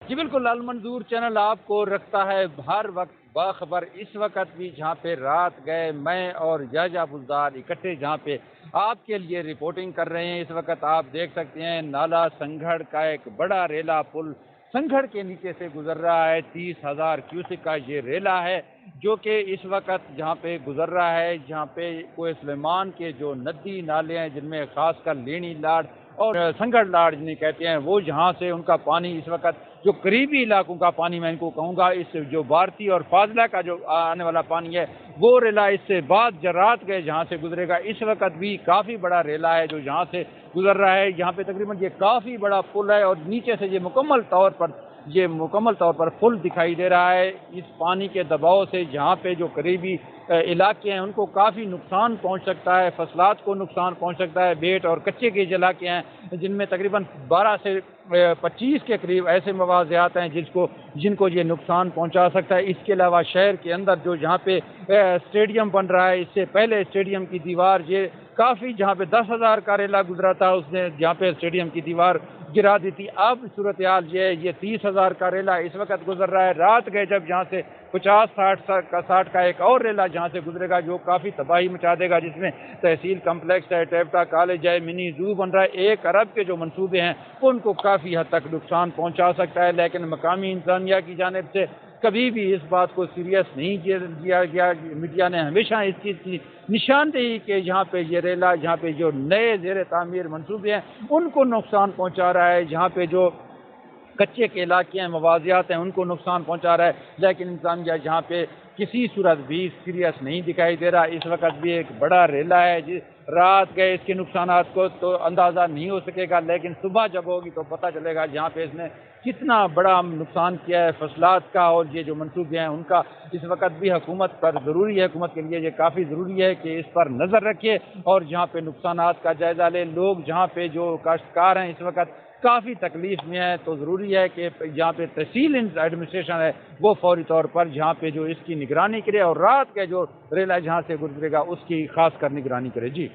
जी बिल्कुल, अल मंज़ूर चैनल आपको रखता है हर वक्त बाखबर। इस वक्त भी जहाँ पे रात गए मैं और याह्या बुज़दार इकट्ठे जहाँ पे आपके लिए रिपोर्टिंग कर रहे हैं। इस वक्त आप देख सकते हैं नाला संघड़ का एक बड़ा रेला पुल संघड़ के नीचे से गुजर रहा है। 30,000 क्यूसेक का ये रेला है जो कि इस वक्त जहाँ पे गुजर रहा है, जहाँ पे कोई सुलेमान के जो नदी नाले हैं जिनमें खासकर लेनी लाड़ और संगड़ लाड़ जिन्हें कहते हैं, वो यहाँ से उनका पानी इस वक्त जो करीबी इलाकों का पानी मैं इनको कहूँगा, इस जो भारती और फाजला का जो आने वाला पानी है वो रेला इससे बाद जरात गए जहाँ से गुजरेगा। इस वक्त भी काफ़ी बड़ा रेला है जो यहाँ से गुजर रहा है। यहाँ पे तकरीबन ये काफ़ी बड़ा पुल है और नीचे से ये मुकम्मल तौर पर पुल दिखाई दे रहा है। इस पानी के दबाव से यहाँ पे जो करीबी इलाके हैं उनको काफ़ी नुकसान पहुँच सकता है, फसलात को नुकसान पहुँच सकता है। बेट और कच्चे के इलाके हैं जिनमें तकरीबन 12 से 25 के करीब ऐसे मवाज़ियात हैं जिनको ये नुकसान पहुँचा सकता है। इसके अलावा शहर के अंदर जो जहाँ पे स्टेडियम बन रहा है, इससे पहले स्टेडियम की दीवार ये काफ़ी जहाँ पे 10,000 का रेला गुजरा था उसने जहाँ पे स्टेडियम की दीवार गिरा दी थी। अब सूरत हाल ये 30,000 का रेला इस वक्त गुजर रहा है। रात गए जब यहाँ से 50-60 का एक और रेला जहाँ से गुजरेगा जो काफ़ी तबाही मचा देगा, जिसमें तहसील कम्प्लेक्स है, टेप्टा कॉलेज है, मिनी जू बन रहा है। 1 अरब के जो मंसूबे हैं उनको काफ़ी हद तक नुकसान पहुँचा सकता है, लेकिन मकामी इंसानिया की जानिब से कभी भी इस बात को सीरियस नहीं लिया गया। मीडिया ने हमेशा इस चीज़ की निशानदेही कि यहाँ पे ये रेला, यहाँ पे जो नए ज़ेर तामीर मंसूबे हैं उनको नुकसान पहुँचा रहा है, जहाँ पे जो कच्चे के इलाके हैं, मवाज़ियात हैं, उनको नुकसान पहुँचा रहा है, लेकिन इंसानिया जहाँ पे किसी सूरत भी सीरियस नहीं दिखाई दे रहा। इस वक्त भी एक बड़ा रेला है जिस रात गए इसके नुकसानात को तो अंदाज़ा नहीं हो सकेगा, लेकिन सुबह जब होगी तो पता चलेगा जहाँ पे इसने कितना बड़ा नुकसान किया है फसलात का। और ये जो मंसूबे हैं उनका इस वक्त भी हुकूमत पर ज़रूरी है, हुकूमत के लिए ये काफ़ी ज़रूरी है कि इस पर नज़र रखे और जहाँ पे नुकसानात का जायज़ा ले। लोग जहाँ पे जो काश्तकार हैं इस वक्त काफ़ी तकलीफ में है, तो ज़रूरी है कि जहाँ पे तहसील एडमिनिस्ट्रेशन है वो फौरी तौर पर जहाँ पे जो इसकी निगरानी करे और रात के जो रेला जहाँ से गुजरेगा उसकी खास कर निगरानी करे। जी।